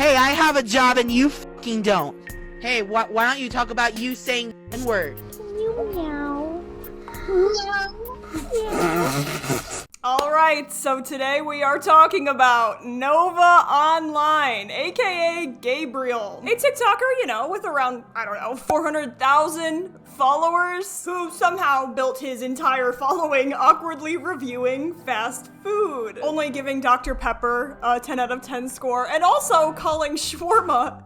Hey, I have a job and you fucking don't. Hey, why don't you talk about you saying N-word? Meow. Alright, so today we are talking about Nova Online, aka Gabriel. A TikToker, you know, with around, 400,000 followers, who somehow built his entire following awkwardly reviewing fast food. Only giving Dr. Pepper a 10 out of 10 score, and also calling shawarma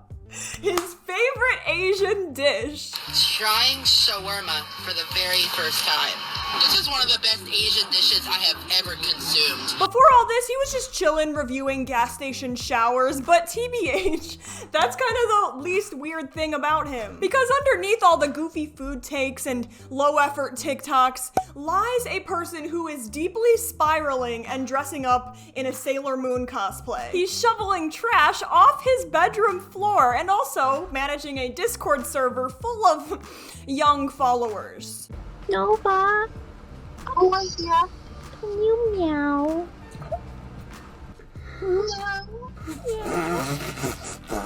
his favorite Asian dish. Trying shawarma for the very first time. This is one of the best Asian dishes I have ever consumed. Before all this, he was just chillin' reviewing gas station showers, but TBH, that's kind of the least weird thing about him. Because underneath all the goofy food takes and low effort TikToks lies a person who is deeply spiraling and dressing up in a Sailor Moon cosplay. He's shoveling trash off his bedroom floor and also managing a Discord server full of young followers. Nova. Oh, yeah. Can you meow?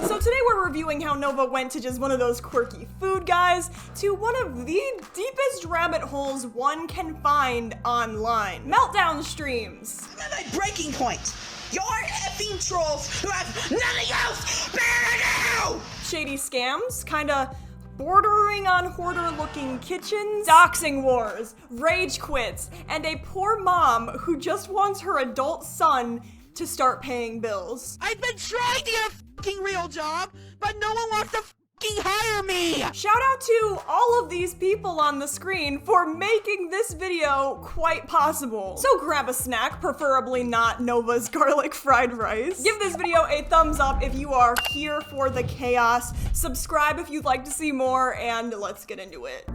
So today we're reviewing how Nova went to just one of those quirky food guys to one of the deepest rabbit holes one can find online. Meltdown streams. I'm at my breaking point. You're effing trolls who have nothing else better to do! Shady scams, kinda bordering on hoarder-looking kitchens, doxing wars, rage quits, and a poor mom who just wants her adult son to start paying bills. I've been trying to get a fucking real job, but no one wants to fucking hire me! Shout out to all of these people on the screen for making this video quite possible. So grab a snack, preferably not Nova's garlic fried rice. Give this video a thumbs up if you are here for the chaos. Subscribe if you'd like to see more, and let's get into it.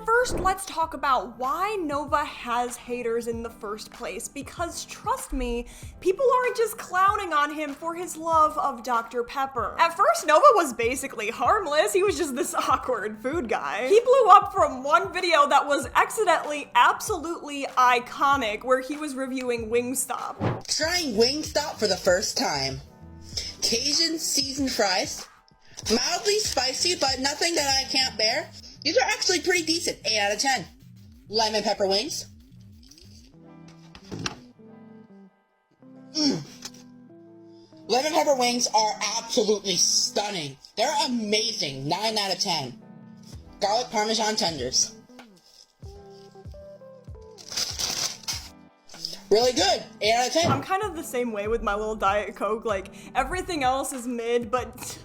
First, let's talk about why Nova has haters in the first place, because trust me, people aren't just clowning on him for his love of Dr. Pepper. At first, Nova was basically harmless. He was just this awkward food guy. He blew up from one video that was accidentally absolutely iconic, where he was reviewing Wingstop. Trying Wingstop for the first time. Cajun seasoned fries. Mildly spicy, but nothing that I can't bear. These are actually pretty decent, 8 out of 10. Lemon pepper wings. Lemon pepper wings are absolutely stunning. They're amazing, 9 out of 10. Garlic parmesan tenders. Really good, 8 out of 10. I'm kind of the same way with my little Diet Coke, like everything else is mid, but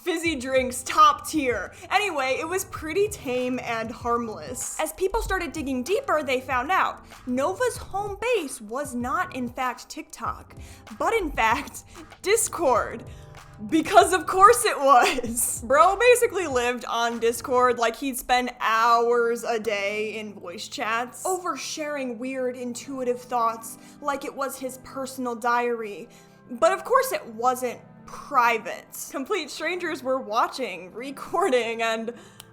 fizzy drinks top tier. Anyway, it was pretty tame and harmless. As people started digging deeper, they found out Nova's home base was not in fact TikTok, but in fact Discord. Because of course it was. Bro basically lived on Discord like he'd spend hours a day in voice chats, oversharing weird intuitive thoughts like it was his personal diary. But of course it wasn't private. Complete strangers were watching, recording, and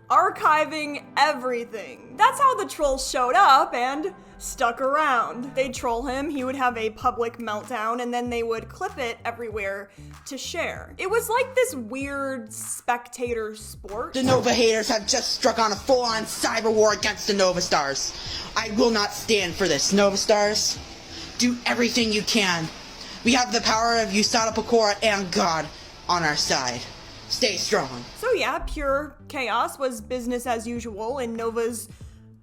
archiving everything. That's how the trolls showed up and stuck around. They'd troll him, he would have a public meltdown, and then they would clip it everywhere to share. It was like this weird spectator sport. The Nova haters have just struck on a full-on cyber war against the Nova Stars. I will not stand for this. Nova Stars, do everything you can. We have the power of USADA Pecora and God on our side. Stay strong. So yeah, pure chaos was business as usual in Nova's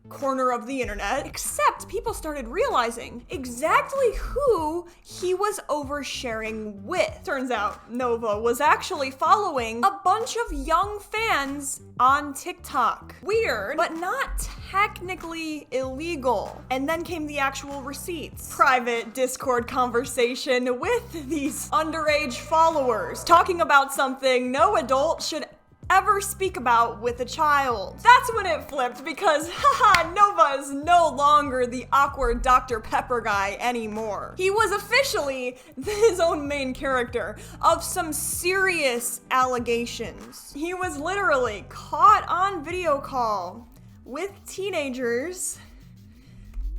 corner of the internet, except people started realizing exactly who he was oversharing with. Turns out Nova was actually following a bunch of young fans on TikTok. Weird, but not technically illegal. And then came the actual receipts. Private Discord conversation with these underage followers, talking about something no adult should ever speak about with a child. That's when it flipped because, haha, Nova is no longer the awkward Dr. Pepper guy anymore. He was officially his own main character of some serious allegations. He was literally caught on video call with teenagers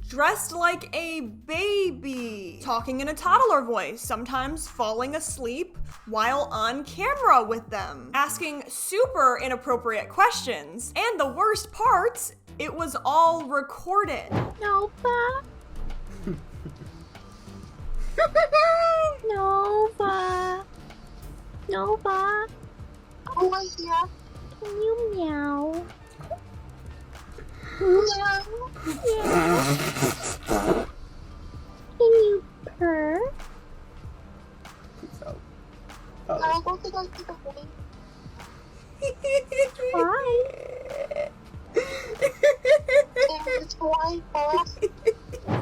dressed like a baby, talking in a toddler voice, sometimes falling asleep while on camera with them, asking super inappropriate questions. And the worst part, it was all recorded. Nova. Nova. Nova. Oh, yeah. Can you meow? Yeah. Yeah. Can you purr? I don't think I can go away. Why? It's why, boss.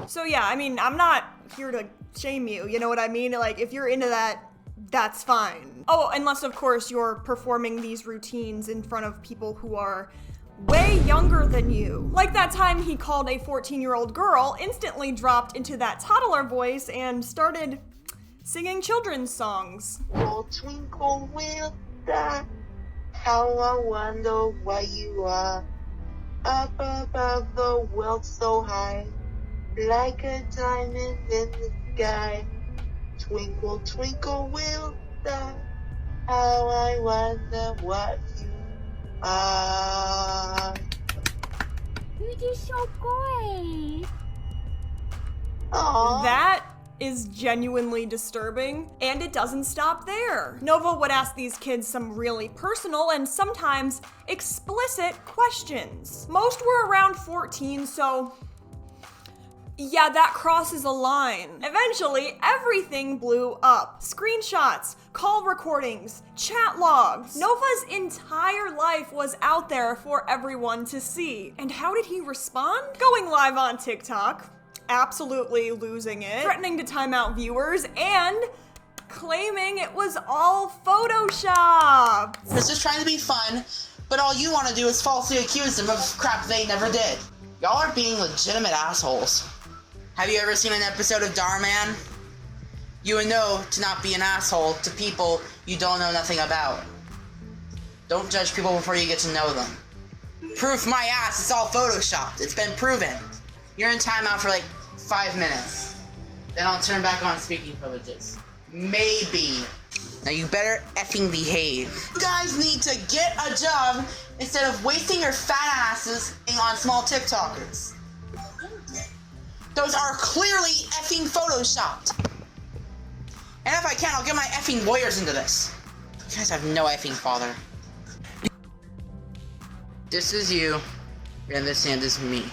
So yeah, I mean, I'm not here to shame you, you know what I mean? Like, if you're into that, that's fine. Oh, unless of course you're performing these routines in front of people who are way younger than you. Like that time he called a 14-year-old girl, instantly dropped into that toddler voice and started singing children's songs. Oh, twinkle with that, how I wonder why you are up above the world so high, like a diamond in the sky. Twinkle, twinkle with that, how I wonder what you are. You did so good. Aww. That is genuinely disturbing, and it doesn't stop there. Nova would ask these kids some really personal and sometimes explicit questions. Most were around 14, so yeah, that crosses a line. Eventually, everything blew up. Screenshots, call recordings, chat logs. Nova's entire life was out there for everyone to see. And how did he respond? Going live on TikTok, absolutely losing it, threatening to time out viewers, and claiming it was all Photoshop. This is trying to be fun, but all you want to do is falsely accuse them of crap they never did. Y'all are being legitimate assholes. Have you ever seen an episode of Darman? You would know to not be an asshole to people you don't know nothing about. Don't judge people before you get to know them. Proof my ass, it's all photoshopped. It's been proven. You're in timeout for like 5 minutes. Then I'll turn back on speaking privileges. Maybe. Now you better effing behave. You guys need to get a job instead of wasting your fat asses on small TikTokers. Those are clearly effing photoshopped. And if I can, I'll get my effing lawyers into this. You guys have no effing father. This is you, and this hand is me.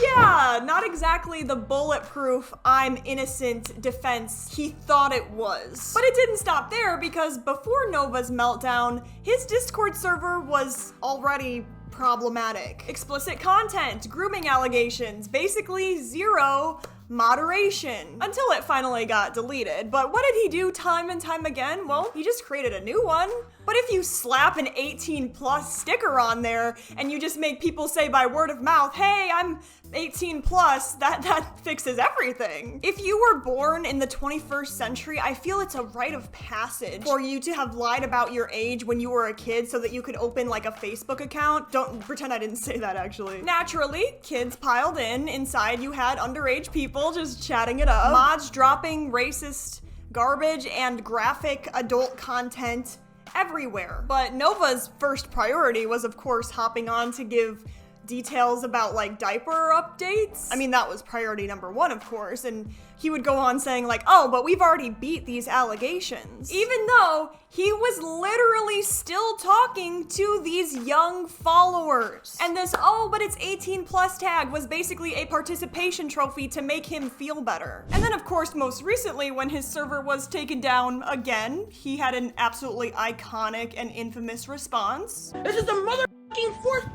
Yeah, not exactly the bulletproof, I'm innocent defense he thought it was. But it didn't stop there, because before Nova's meltdown, his Discord server was already problematic. Explicit content, grooming allegations, basically zero moderation. Until it finally got deleted. But what did he do time and time again? Well, he just created a new one. But if you slap an 18+ sticker on there and you just make people say by word of mouth, hey, I'm 18+, that fixes everything. If you were born in the 21st century, I feel it's a rite of passage for you to have lied about your age when you were a kid so that you could open like a Facebook account. Don't pretend I didn't say that actually. Naturally, kids piled in. Inside you had underage people just chatting it up. Mods dropping racist garbage and graphic adult content everywhere. But Nova's first priority was of course hopping on to give details about like diaper updates. I mean, that was priority number one, of course, and he would go on saying like, oh, but we've already beat these allegations. Even though he was literally still talking to these young followers. And this, oh, but it's 18+ tag was basically a participation trophy to make him feel better. And then of course, most recently when his server was taken down again, he had an absolutely iconic and infamous response. This is the motherfucking fourth.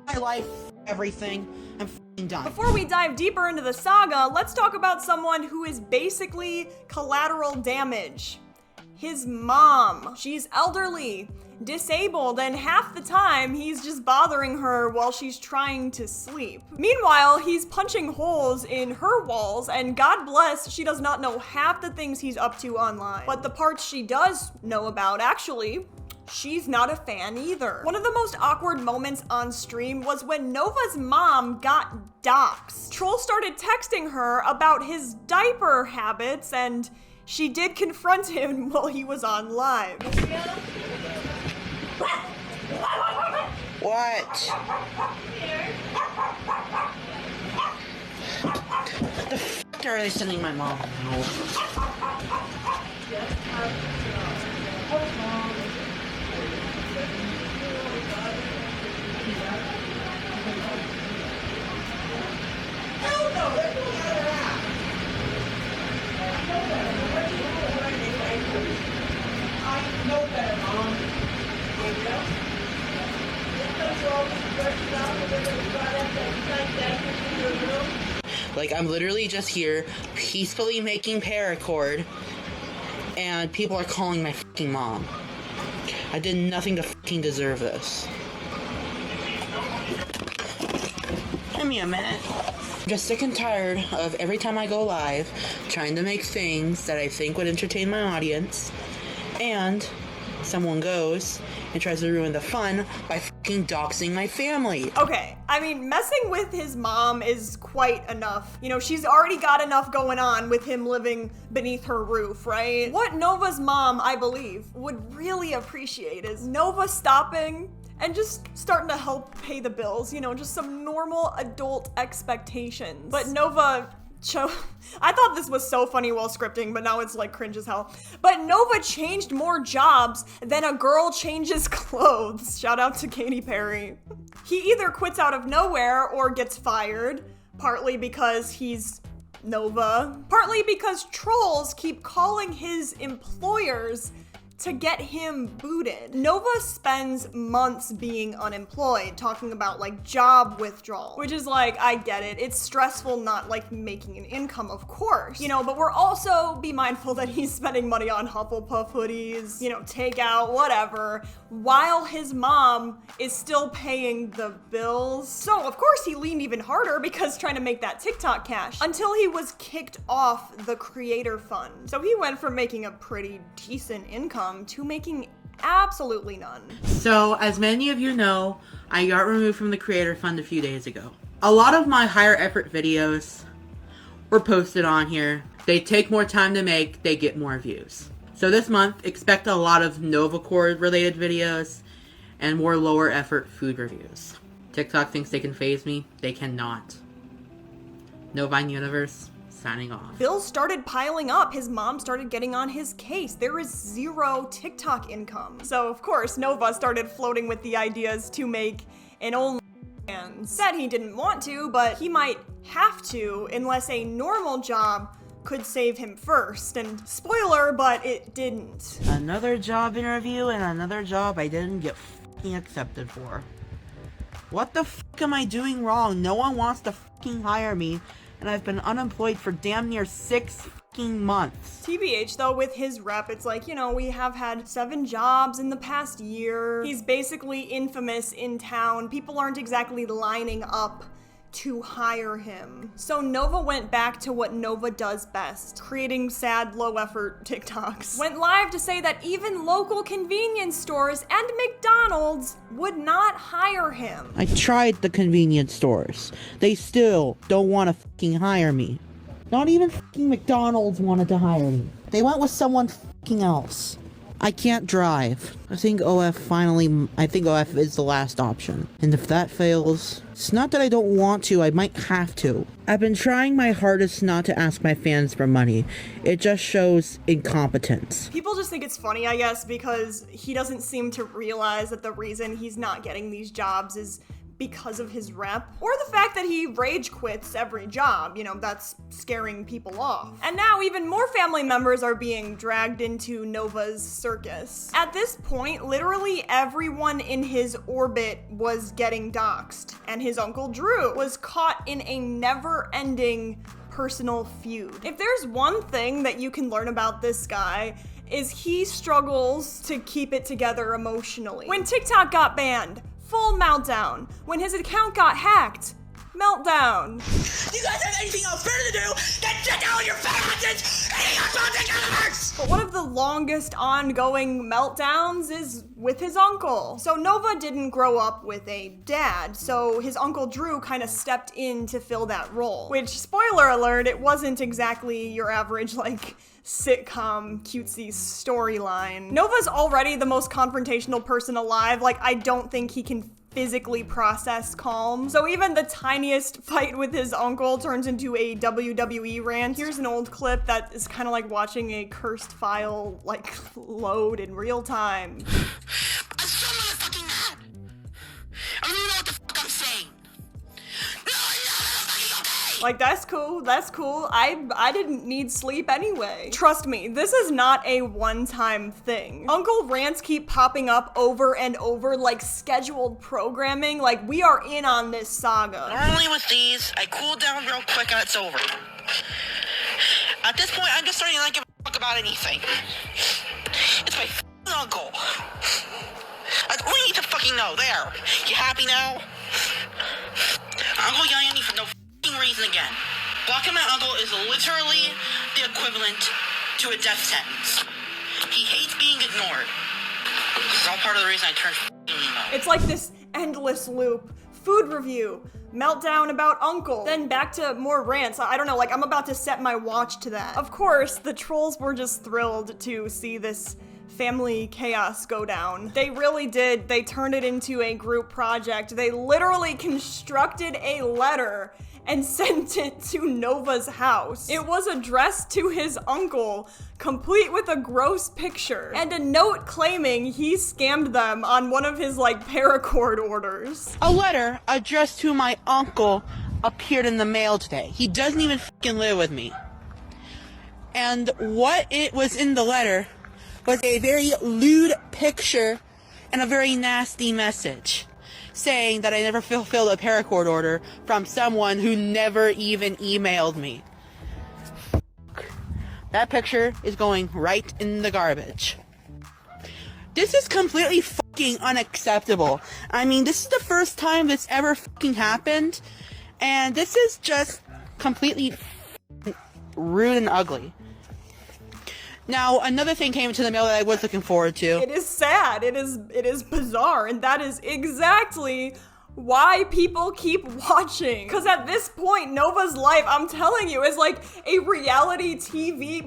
My life, everything. I'm done. Before we dive deeper into the saga, let's talk about someone who is basically collateral damage. His mom. She's elderly, disabled, and half the time he's just bothering her while she's trying to sleep. Meanwhile, he's punching holes in her walls, and God bless, she does not know half the things he's up to online. But the parts she does know about, actually, she's not a fan either. One of the most awkward moments on stream was when Nova's mom got doxxed. Troll started texting her about his diaper habits, and she did confront him while he was on live. What? The f are they sending my mom? Hell no, they're going out of their ass. I know better, Mom. Like, I'm literally just here, peacefully making paracord, and people are calling my fucking mom. I did nothing to fucking deserve this. Give me a minute. I'm just sick and tired of every time I go live, trying to make things that I think would entertain my audience, and someone goes and tries to ruin the fun by fucking doxing my family. Okay, I mean, messing with his mom is quite enough. You know, she's already got enough going on with him living beneath her roof, right? What Nova's mom, I believe, would really appreciate is Nova stopping and just starting to help pay the bills, you know, just some normal adult expectations. But Nova I thought this was so funny while scripting, but now it's like cringe as hell. But Nova changed more jobs than a girl changes clothes. Shout out to Katy Perry. He either quits out of nowhere or gets fired, partly because he's Nova, partly because trolls keep calling his employers to get him booted. Nova spends months being unemployed, talking about like job withdrawal, which is like, I get it. It's stressful not like making an income, of course, you know, but we're also be mindful that he's spending money on Hufflepuff hoodies, you know, takeout, whatever, while his mom is still paying the bills. So of course he leaned even harder because trying to make that TikTok cash until he was kicked off the creator fund. So he went from making a pretty decent income to making absolutely none. So, as many of you know, I got removed from the creator fund a few days ago. A lot of my higher effort videos were posted on here. They take more time to make, they get more views. So this month, expect a lot of Novacore related videos and more lower effort food reviews. TikTok thinks they can phase me. They cannot. Novine Universe, signing off. Bills started piling up. His mom started getting on his case. There is zero TikTok income. So of course, Nova started floating with the ideas to make an OnlyFans. Said he didn't want to, but he might have to unless a normal job could save him first. And spoiler, but it didn't. Another job interview and another job I didn't get fucking accepted for. What the fuck am I doing wrong? No one wants to fucking hire me, and I've been unemployed for damn near 6 fucking months. TBH though, with his rep, it's like, you know, we have had 7 jobs in the past year. He's basically infamous in town. People aren't exactly lining up to hire him. So Nova went back to what Nova does best, creating sad, low-effort TikToks. Went live to say that even local convenience stores and McDonald's would not hire him. I tried the convenience stores. They still don't want to fucking hire me. Not even fucking McDonald's wanted to hire me. They went with someone fucking else. I can't drive. I think OF is the last option. And if that fails, it's not that I don't want to, I might have to. I've been trying my hardest not to ask my fans for money. It just shows incompetence. People just think it's funny, I guess, because he doesn't seem to realize that the reason he's not getting these jobs is because of his rep, or the fact that he rage quits every job, that's scaring people off. And now even more family members are being dragged into Nova's circus. At this point, literally everyone in his orbit was getting doxxed, and his Uncle Drew was caught in a never-ending personal feud. If there's one thing that you can learn about this guy, is he struggles to keep it together emotionally. When TikTok got banned, full meltdown. When his account got hacked, meltdown. Do you guys have anything else better to do than check out your finances and your content universe? But one of the longest ongoing meltdowns is with his uncle. So Nova didn't grow up with a dad, so his Uncle Drew kind of stepped in to fill that role. Which, spoiler alert, it wasn't exactly your average, sitcom cutesy storyline. Nova's already the most confrontational person alive. I don't think he can physically process calm. So even the tiniest fight with his uncle turns into a WWE rant. Here's an old clip that is kind of like watching a cursed file load in real time. I'm so motherfucking mad. I don't even know what the fuck I'm saying. No, fucking okay. That's cool. I didn't need sleep anyway. Trust me, this is not a one-time thing. Uncle rants keep popping up over and over like scheduled programming. We are in on this saga. Normally with these, I cool down real quick and it's over. At this point, I'm just starting to not give a fuck about anything. It's my f***ing uncle. That's all you need to fucking know. There. You happy now? Uncle yelling at me for no f***ing reason again. Blocking my uncle is literally the equivalent to a death sentence. He hates being ignored. This is all part of the reason I turned f***ing emo. It's like this endless loop. Food review, meltdown about uncle, then back to more rants. I don't know, I'm about to set my watch to that. Of course, the trolls were just thrilled to see this family chaos go down. They really did. They turned it into a group project. They literally constructed a letter and sent it to Nova's house. It was addressed to his uncle, complete with a gross picture, and a note claiming he scammed them on one of his paracord orders. A letter addressed to my uncle appeared in the mail today. He doesn't even fucking live with me. And what it was in the letter was a very lewd picture and a very nasty message saying that I never fulfilled a paracord order from someone who never even emailed me. That picture is going right in the garbage. This is completely fucking unacceptable. I mean, this is the first time this ever fucking happened, and this is just completely rude and ugly. Now, another thing came into the mail that I was looking forward to. It is sad, it is bizarre, and that is exactly why people keep watching. Because at this point, Nova's life, I'm telling you, is like a reality TV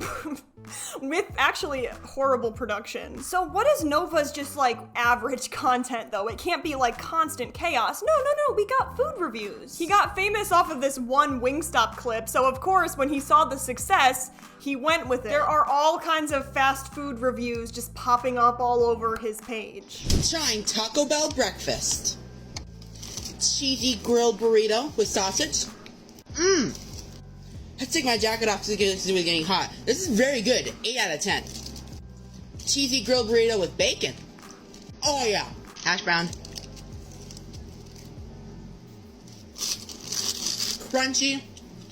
with actually horrible production. So what is Nova's just average content though? It can't be constant chaos. No, we got food reviews. He got famous off of this one Wingstop clip, so of course when he saw the success, he went with it. There are all kinds of fast food reviews just popping up all over his page. Trying Taco Bell breakfast. Cheesy grilled burrito with sausage. Let's take my jacket off to do with getting hot. This is very good. 8 out of 10. Cheesy grilled burrito with bacon. Oh yeah. Hash brown. Crunchy.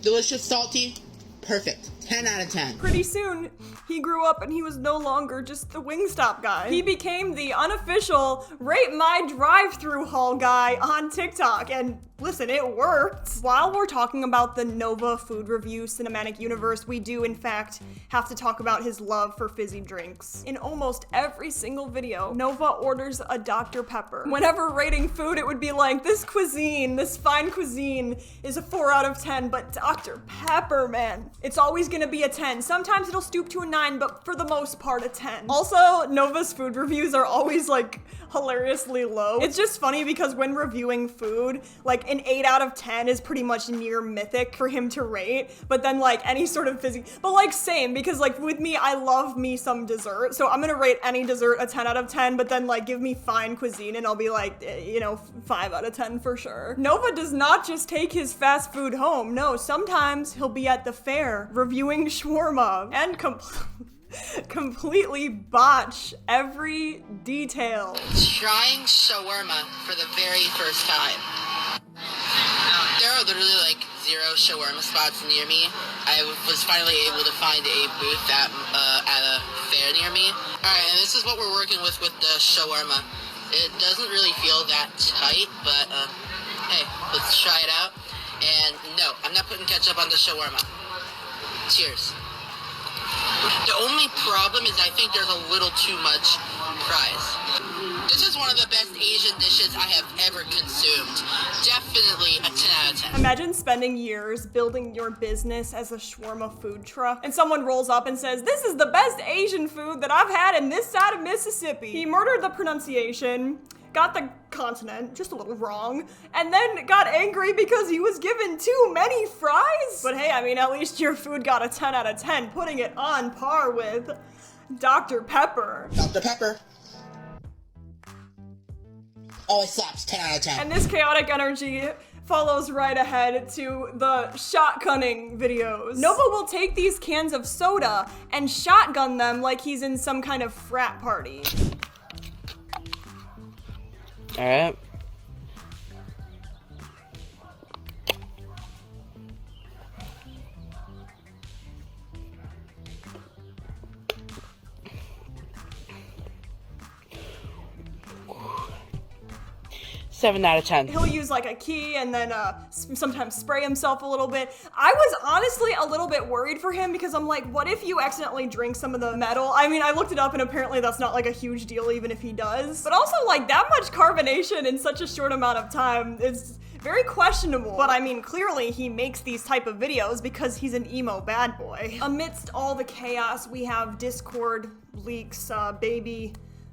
Delicious, salty. Perfect. 10 out of 10. Pretty soon, he grew up and he was no longer just the Wingstop guy. He became the unofficial rate my drive-thru haul guy on TikTok, and listen, it worked. While we're talking about the Nova food review cinematic universe, we do in fact have to talk about his love for fizzy drinks. In almost every single video, Nova orders a Dr. Pepper. Whenever rating food, it would be like, this fine cuisine is a 4 out of 10, but Dr. Pepper, man, it's always gonna be a 10. Sometimes it'll stoop to a 9, but for the most part, a 10. Also, Nova's food reviews are always hilariously low. It's just funny because when reviewing food, like an 8 out of 10 is pretty much near mythic for him to rate, but then like any sort of but like same, because like with me, I love me some dessert, so I'm gonna rate any dessert a 10 out of 10, but then like give me fine cuisine and I'll be like, you know, 5 out of 10 for sure. Nova does not just take his fast food home. No, sometimes he'll be at the fair reviewing shawarma and completely botch every detail. Trying shawarma for the very first time. There are literally like 0 shawarma spots near me. I was finally able to find a booth at a fair near me. Alright, and this is what we're working with the shawarma. It doesn't really feel that tight, but hey, let's try it out. And no, I'm not putting ketchup on the shawarma. Cheers. The only problem is I think there's a little too much fries. This is one of the best Asian dishes I have ever consumed. Definitely a 10 out of 10. Imagine spending years building your business as a shawarma food truck, and someone rolls up and says, "This is the best Asian food that I've had in this side of Mississippi." He murdered the pronunciation, got the continent just a little wrong, and then got angry because he was given too many fries. But hey, I mean, at least your food got a 10 out of 10, putting it on par with Dr. Pepper. Dr. Pepper. Always slaps, 10 out of 10. And this chaotic energy follows right ahead to the shotgunning videos. Nova will take these cans of soda and shotgun them like he's in some kind of frat party. Alright. Seven out of 10. He'll use like a key and then sometimes spray himself a little bit. I was honestly a little bit worried for him because I'm like, what if you accidentally drink some of the metal? I mean, I looked it up and apparently that's not like a huge deal even if he does. But also like that much carbonation in such a short amount of time is very questionable. But I mean, clearly he makes these type of videos because he's an emo bad boy. Amidst all the chaos, we have Discord leaks, baby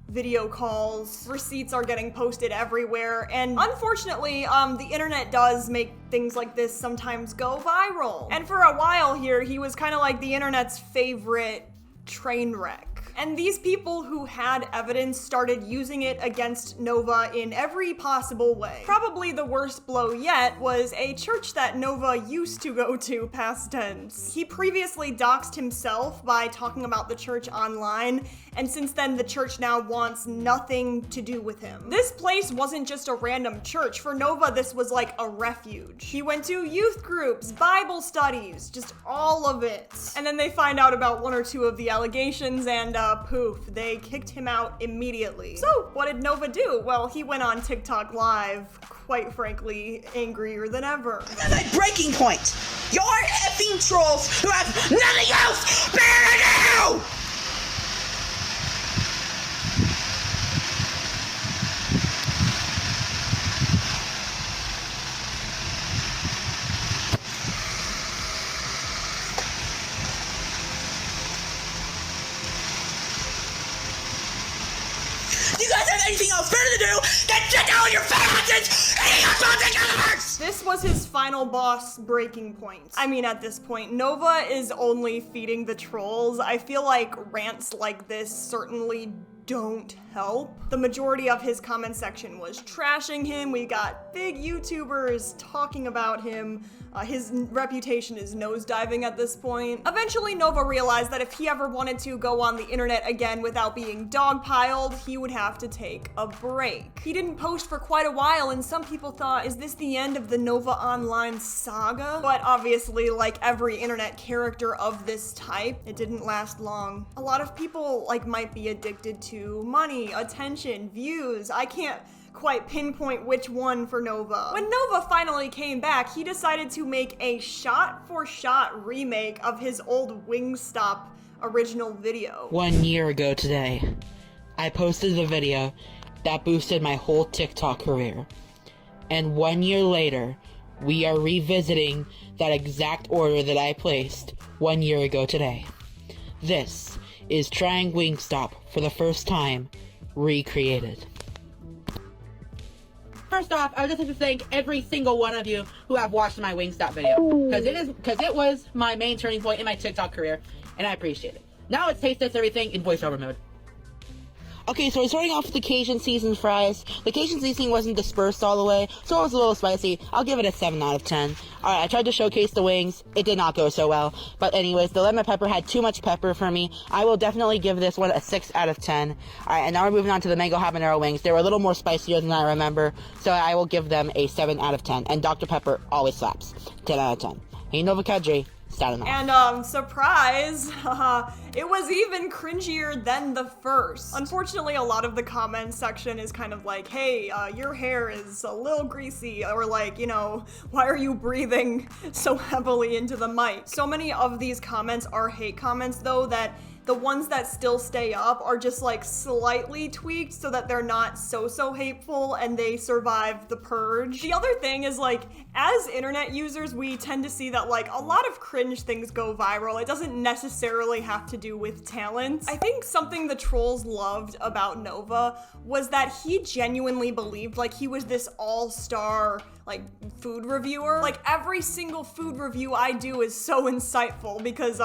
video calls, receipts are getting posted everywhere, and unfortunately, the internet does make things like this sometimes go viral. And for a while here, he was kind of like the internet's favorite train wreck. And these people who had evidence started using it against Nova in every possible way. Probably the worst blow yet was a church that Nova used to go to, past tense. He previously doxed himself by talking about the church online, and since then the church now wants nothing to do with him. This place wasn't just a random church. For Nova, this was like a refuge. He went to youth groups, Bible studies, just all of it. And then they find out about 1 or 2 of the allegations and poof, they kicked him out immediately. So what did Nova do? Well, he went on TikTok live, quite frankly, angrier than ever. That's my breaking point. You're effing trolls who have nothing else better to do! You guys have anything else better to do than check out your fat asses eating a sausage universe? This was his final boss breaking point. I mean, at this point, Nova is only feeding the trolls. I feel like rants like this certainly don't help. The majority of his comment section was trashing him. We got big YouTubers talking about him. His reputation is nosediving at this point. Eventually, Nova realized that if he ever wanted to go on the internet again without being dogpiled, he would have to take a break. He didn't post for quite a while, and some people thought, is this the end of the Nova Online saga? But obviously, like every internet character of this type, it didn't last long. A lot of people might be addicted to money, attention, views. I can't quite pinpoint which one for Nova. When Nova finally came back, he decided to make a shot-for-shot remake of his old Wingstop original video. 1 year ago today, I posted the video that boosted my whole TikTok career. And 1 year later, we are revisiting that exact order that I placed 1 year ago today. This is trying Wingstop for the first time, recreated. First off, I would just like to thank every single one of you who have watched my Wingstop video, because it was my main turning point in my TikTok career, and I appreciate it. Now let's taste test everything in voiceover mode. Okay, so we're starting off with the Cajun seasoned fries. The Cajun seasoning wasn't dispersed all the way, so it was a little spicy. I'll give it a 7 out of 10. Alright, I tried to showcase the wings. It did not go so well. But anyways, the lemon pepper had too much pepper for me. I will definitely give this one a 6 out of 10. Alright, and now we're moving on to the mango habanero wings. They were a little more spicier than I remember, so I will give them a 7 out of 10. And Dr. Pepper always slaps. 10 out of 10. Hey, Nova Kadri. And, surprise, it was even cringier than the first. Unfortunately, a lot of the comments section is kind of like, hey, your hair is a little greasy, or like, you know, why are you breathing so heavily into the mic? So many of these comments are hate comments, though, that the ones that still stay up are just like slightly tweaked so that they're not so hateful and they survive the purge. The other thing is, like, as internet users, we tend to see that like a lot of cringe things go viral. It doesn't necessarily have to do with talent. I think something the trolls loved about Nova was that he genuinely believed like he was this all-star like food reviewer. Like every single food review I do is so insightful because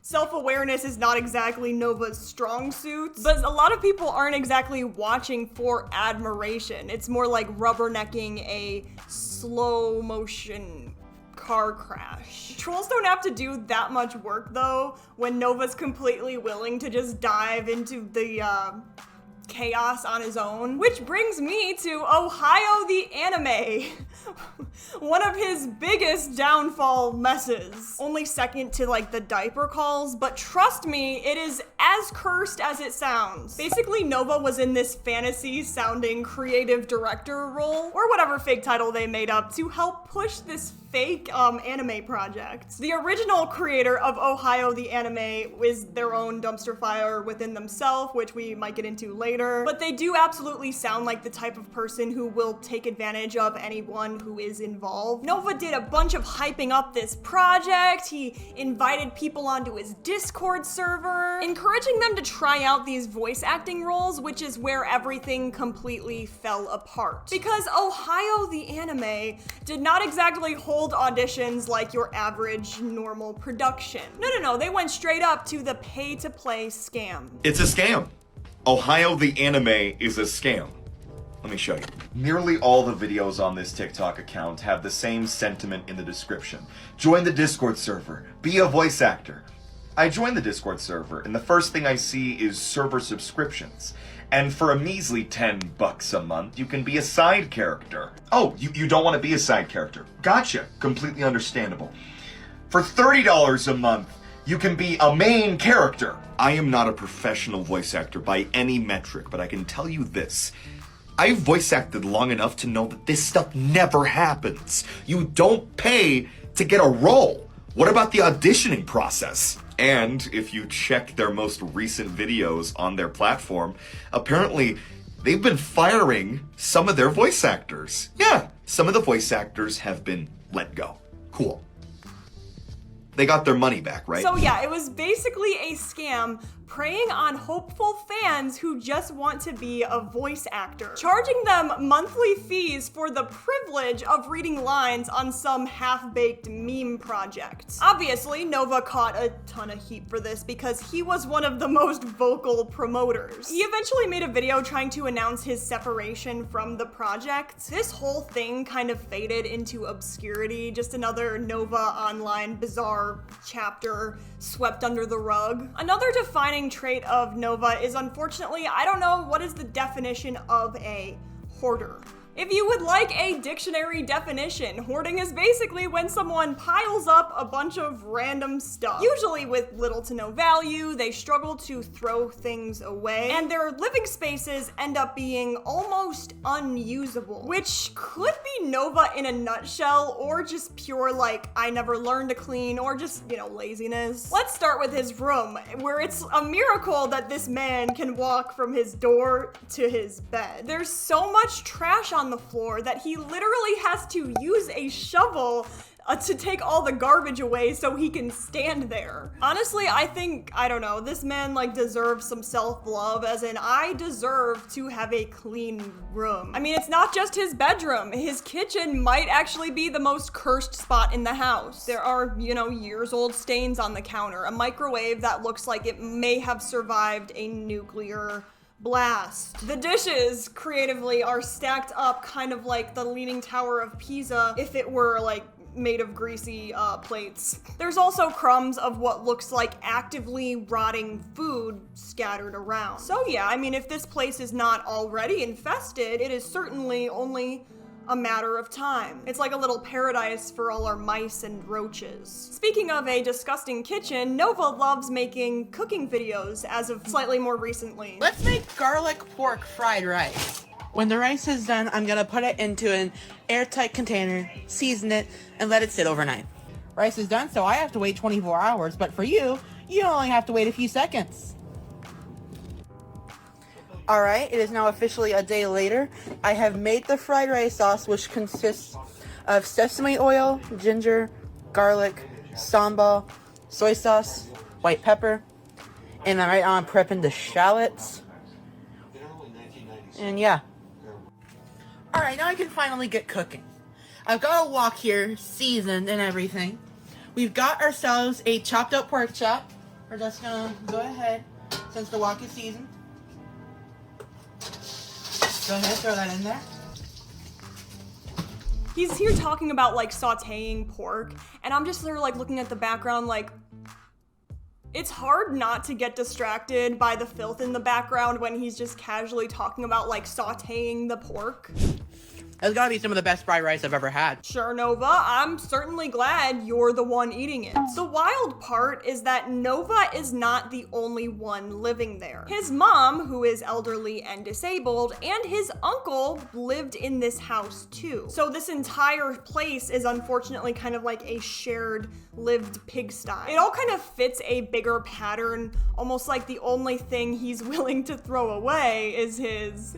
self-awareness is not exactly Nova's strong suit, but a lot of people aren't exactly watching for admiration. It's more like rubbernecking a slow motion car crash. Trolls don't have to do that much work though, when Nova's completely willing to just dive into the chaos on his own. Which brings me to Ohio the Anime. One of his biggest downfall messes. Only second to like the diaper calls, but trust me, it is as cursed as it sounds. Basically, Nova was in this fantasy sounding creative director role, or whatever fake title they made up, to help push this fake anime project. The original creator of Ohio the Anime is their own dumpster fire within themselves, which we might get into later, but they do absolutely sound like the type of person who will take advantage of anyone who is involved. Nova did a bunch of hyping up this project. He invited people onto his Discord server, encouraging them to try out these voice acting roles, which is where everything completely fell apart. Because Ohio the Anime did not exactly hold auditions like your average normal production. No, they went straight up to the pay-to-play scam. It's a scam. Ohio the Anime is a scam. Let me show you. Nearly all the videos on this TikTok account have the same sentiment in the description. Join the Discord server. Be a voice actor. I joined the Discord server, and the first thing I see is server subscriptions. And for a measly $10 a month, you can be a side character. Oh, you don't want to be a side character. Gotcha. Completely understandable. For $30 a month, you can be a main character. I am not a professional voice actor by any metric, but I can tell you this. I've voice acted long enough to know that this stuff never happens. You don't pay to get a role. What about the auditioning process? And if you check their most recent videos on their platform, apparently they've been firing some of their voice actors. Yeah, some of the voice actors have been let go. Cool. They got their money back, right? So yeah, it was basically a scam preying on hopeful fans who just want to be a voice actor, charging them monthly fees for the privilege of reading lines on some half-baked meme project. Obviously, Nova caught a ton of heat for this because he was one of the most vocal promoters. He eventually made a video trying to announce his separation from the project. This whole thing kind of faded into obscurity, just another Nova Online bizarre chapter swept under the rug. Another defining trait of Nova is, unfortunately, I don't know what is the definition of a hoarder. If you would like a dictionary definition, hoarding is basically when someone piles up a bunch of random stuff. Usually with little to no value, they struggle to throw things away, and their living spaces end up being almost unusable, which could be Nova in a nutshell, or just pure like, I never learned to clean, or just, you know, laziness. Let's start with his room, where it's a miracle that this man can walk from his door to his bed. There's so much trash on the floor that he literally has to use a shovel to take all the garbage away so he can stand there. Honestly, I don't know, this man like deserves some self-love, as in I deserve to have a clean room. I mean, it's not just his bedroom. His kitchen might actually be the most cursed spot in the house. There are, you know, years old stains on the counter, a microwave that looks like it may have survived a nuclear blast. The dishes, creatively, are stacked up kind of like the Leaning Tower of Pisa if it were like made of greasy plates. There's also crumbs of what looks like actively rotting food scattered around. So yeah, I mean, if this place is not already infested, it is certainly only a matter of time. It's like a little paradise for all our mice and roaches. Speaking of a disgusting kitchen, Nova loves making cooking videos as of slightly more recently. Let's make garlic pork fried rice. When the rice is done, I'm gonna put it into an airtight container, season it, and let it sit overnight. Rice is done, so I have to wait 24 hours, but for you, you only have to wait a few seconds. Alright, it is now officially a day later. I have made the fried rice sauce, which consists of sesame oil, ginger, garlic, sambal, soy sauce, white pepper, and right now I'm prepping the shallots. And yeah. Alright, now I can finally get cooking. I've got a wok here, seasoned and everything. We've got ourselves a chopped up pork chop. We're just gonna go ahead, since the wok is seasoned. Go ahead, throw that in there. He's here talking about like sauteing pork, and I'm just there like looking at the background like, it's hard not to get distracted by the filth in the background when he's just casually talking about like sauteing the pork. That's gotta be some of the best fried rice I've ever had. Sure, Nova, I'm certainly glad you're the one eating it. The wild part is that Nova is not the only one living there. His mom, who is elderly and disabled, and his uncle lived in this house too. So this entire place is unfortunately kind of like a shared lived pigsty. It all kind of fits a bigger pattern, almost like the only thing he's willing to throw away is his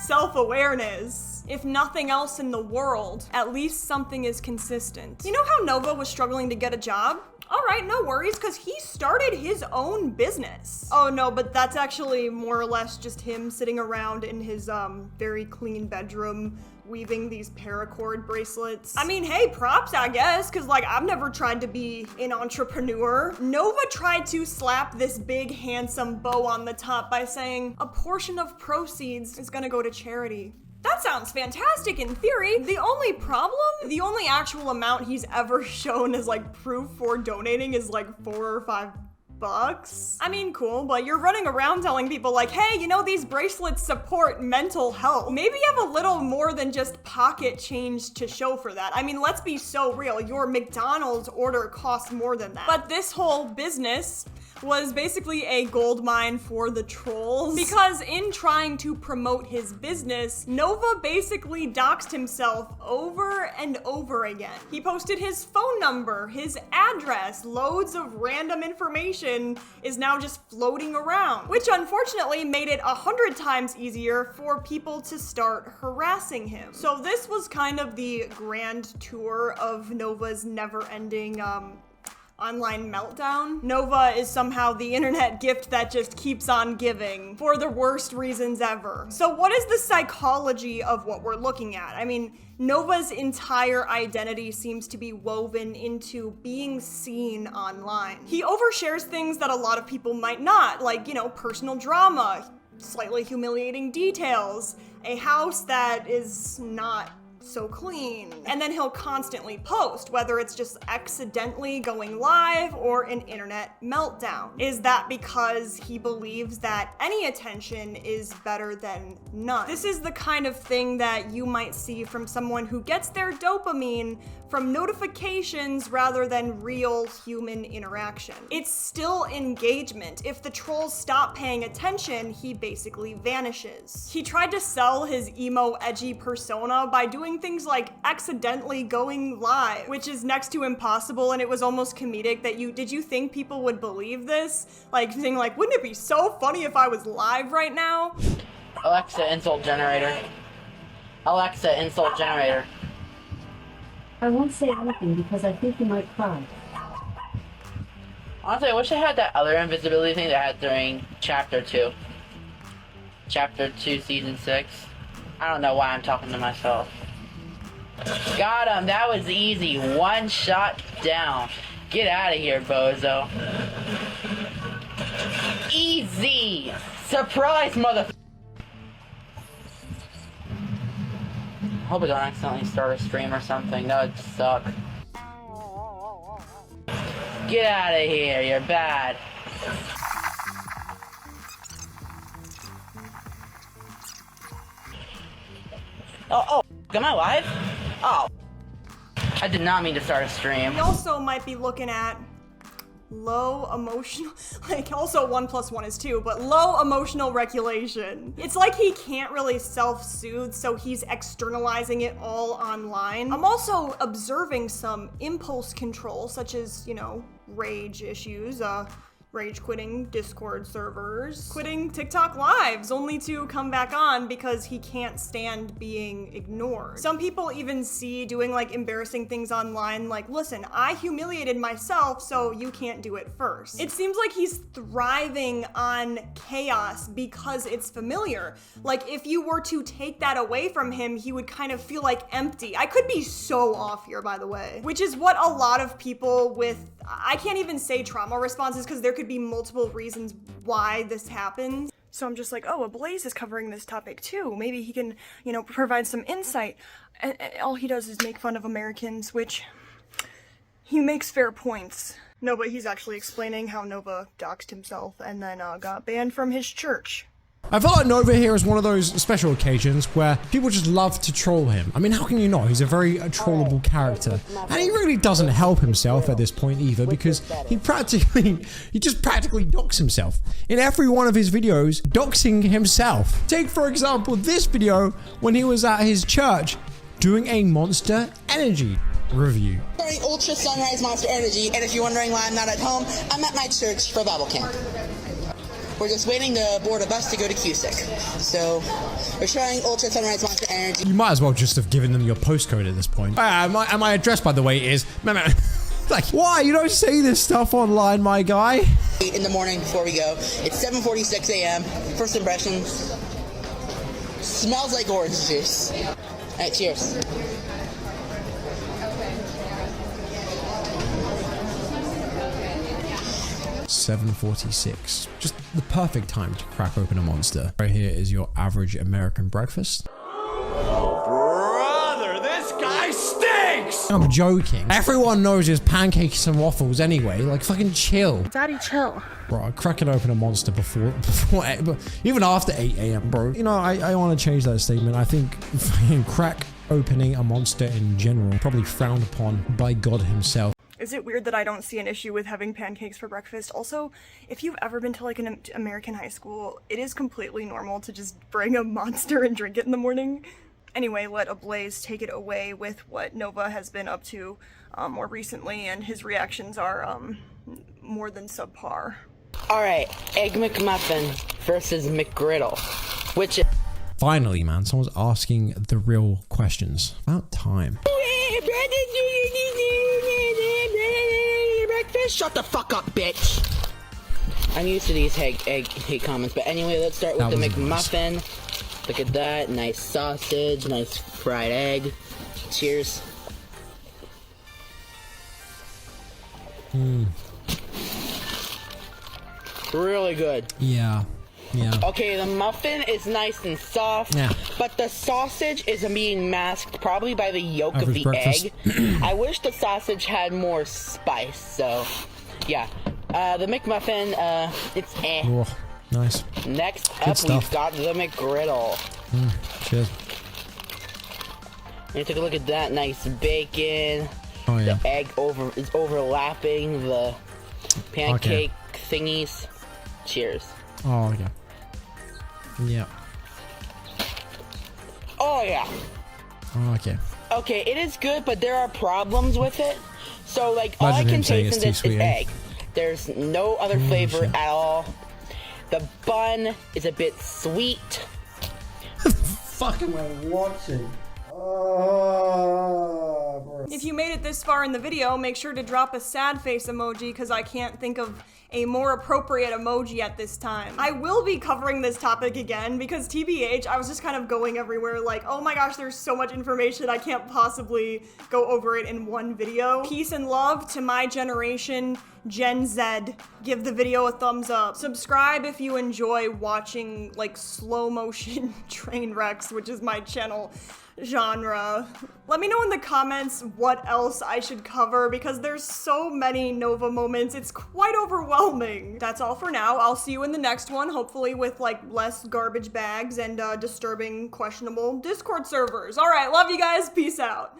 self-awareness. If nothing else in the world, at least something is consistent. You know how Nova was struggling to get a job? All right, no worries, because he started his own business. Oh no, but that's actually more or less just him sitting around in his very clean bedroom weaving these paracord bracelets. I mean, hey, props, I guess, because like I've never tried to be an entrepreneur. Nova tried to slap this big handsome bow on the top by saying a portion of proceeds is gonna go to charity. That sounds fantastic in theory. The only problem, the only actual amount he's ever shown as like proof for donating is like $4 or $5. I mean, cool, but you're running around telling people like, hey, you know, these bracelets support mental health. Maybe you have a little more than just pocket change to show for that. I mean, let's be so real. Your McDonald's order costs more than that. But this whole business was basically a gold mine for the trolls, because in trying to promote his business, Nova basically doxed himself over and over again. He posted his phone number, his address, loads of random information is now just floating around, which unfortunately made it 100 times easier for people to start harassing him. So this was kind of the grand tour of Nova's never-ending online meltdown. Nova is somehow the internet gift that just keeps on giving for the worst reasons ever. So what is the psychology of what we're looking at? I mean, Nova's entire identity seems to be woven into being seen online. He overshares things that a lot of people might not, like, you know, personal drama, slightly humiliating details, a house that is not so clean. And then he'll constantly post, whether it's just accidentally going live or an internet meltdown. Is that because he believes that any attention is better than none? This is the kind of thing that you might see from someone who gets their dopamine from notifications rather than real human interaction. It's still engagement. If the trolls stop paying attention, he basically vanishes. He tried to sell his emo, edgy persona by doing things like accidentally going live, which is next to impossible, and it was almost comedic that did you think people would believe this? Like, saying like, wouldn't it be so funny if I was live right now? Alexa, insult generator. Alexa, insult generator. I won't say anything because I think you might cry. Honestly, I wish I had that other invisibility thing that I had during Chapter 2. Chapter 2, Season 6. I don't know why I'm talking to myself. Got him! That was easy. One shot down. Get out of here, bozo. Easy! Surprise, mother... Hope I don't accidentally start a stream or something. That would suck. Get out of here, you're bad. Oh, am I live? Oh. I did not mean to start a stream. We also might be looking at low emotional, like also 1 + 1 is 2, but low emotional regulation. It's like he can't really self-soothe, so he's externalizing it all online. I'm also observing some impulse control, such as, you know, rage issues, rage quitting Discord servers, quitting TikTok lives, only to come back on because he can't stand being ignored. Some people even see doing like embarrassing things online like, listen, I humiliated myself, so you can't do it first. It seems like he's thriving on chaos because it's familiar. Like if you were to take that away from him, he would kind of feel like empty. I could be so off here, by the way, which is what a lot of people with, I can't even say trauma responses because there could be multiple reasons why this happens. So I'm just like, oh, Ablaze is covering this topic too. Maybe he can, you know, provide some insight. And all he does is make fun of Americans, which he makes fair points. No, but he's actually explaining how Nova doxed himself and then got banned from his church. I feel like Nova here is one of those special occasions where people just love to troll him. I mean, how can you not? He's a very trollable character. And he really doesn't help himself at this point either, because he just practically docks himself. In every one of his videos, doxing himself. Take, for example, this video when he was at his church doing a Monster Energy review. Starting Ultra Sunrise Monster Energy, and if you're wondering why I'm not at home, I'm at my church for Bible camp. We're just waiting to board a bus to go to Cusick. So, we're trying Ultra Sunrise Monster Energy. You might as well just have given them your postcode at this point. My address, by the way, is... Like, why? You don't say this stuff online, my guy. In the morning before we go. It's 7:46 a.m. First impressions. Smells like orange juice. Alright, cheers. $7.46. Just the perfect time to crack open a Monster. Right here is your average American breakfast. Brother, this guy stinks! I'm joking. Everyone knows his pancakes and waffles anyway. Like, fucking chill. Daddy, chill. Bro, cracking open a Monster before even after 8 a.m., bro. You know, I want to change that statement. I think fucking crack opening a Monster in general probably frowned upon by God himself. Is it weird that I don't see an issue with having pancakes for breakfast? Also, if you've ever been to like an American high school, it is completely normal to just bring a Monster and drink it in the morning. Anyway, let Ablaze take it away with what Nova has been up to more recently, and his reactions are more than subpar. Alright, Egg McMuffin versus McGriddle. Which is... Finally, man, someone's asking the real questions. About time. Shut the fuck up, bitch. I'm used to these hate comments, but anyway, let's start with the McMuffin. Nice. Look at that, nice sausage, nice fried egg. Cheers. Really good. Yeah. Yeah. Okay, the muffin is nice and soft, but the sausage is being masked probably by the yolk of the egg. I wish the sausage had more spice, so yeah. The McMuffin, it's eh. Oh, nice. Next up, we've got the McGriddle. Cheers. And take a look at that nice bacon. Oh, yeah. The egg is overlapping the pancake thingies. Cheers. Oh, yeah. Yeah. Oh, yeah. Oh, okay. Okay, it is good, but there are problems with it. So, like, all I can taste in this is egg. There's no other flavor at all. The bun is a bit sweet. Fuck am I watching? If you made it this far in the video, make sure to drop a sad face emoji because I can't think of a more appropriate emoji at this time. I will be covering this topic again because TBH, I was just kind of going everywhere like, oh my gosh, there's so much information, I can't possibly go over it in one video. Peace and love to my generation, Gen Z. Give the video a thumbs up. Subscribe if you enjoy watching like slow motion train wrecks, which is my channel genre. Let me know in the comments what else I should cover because there's so many Nova moments, it's quite overwhelming. That's all for now. I'll see you in the next one, hopefully with like less garbage bags and disturbing, questionable Discord servers. All right, love you guys, peace out.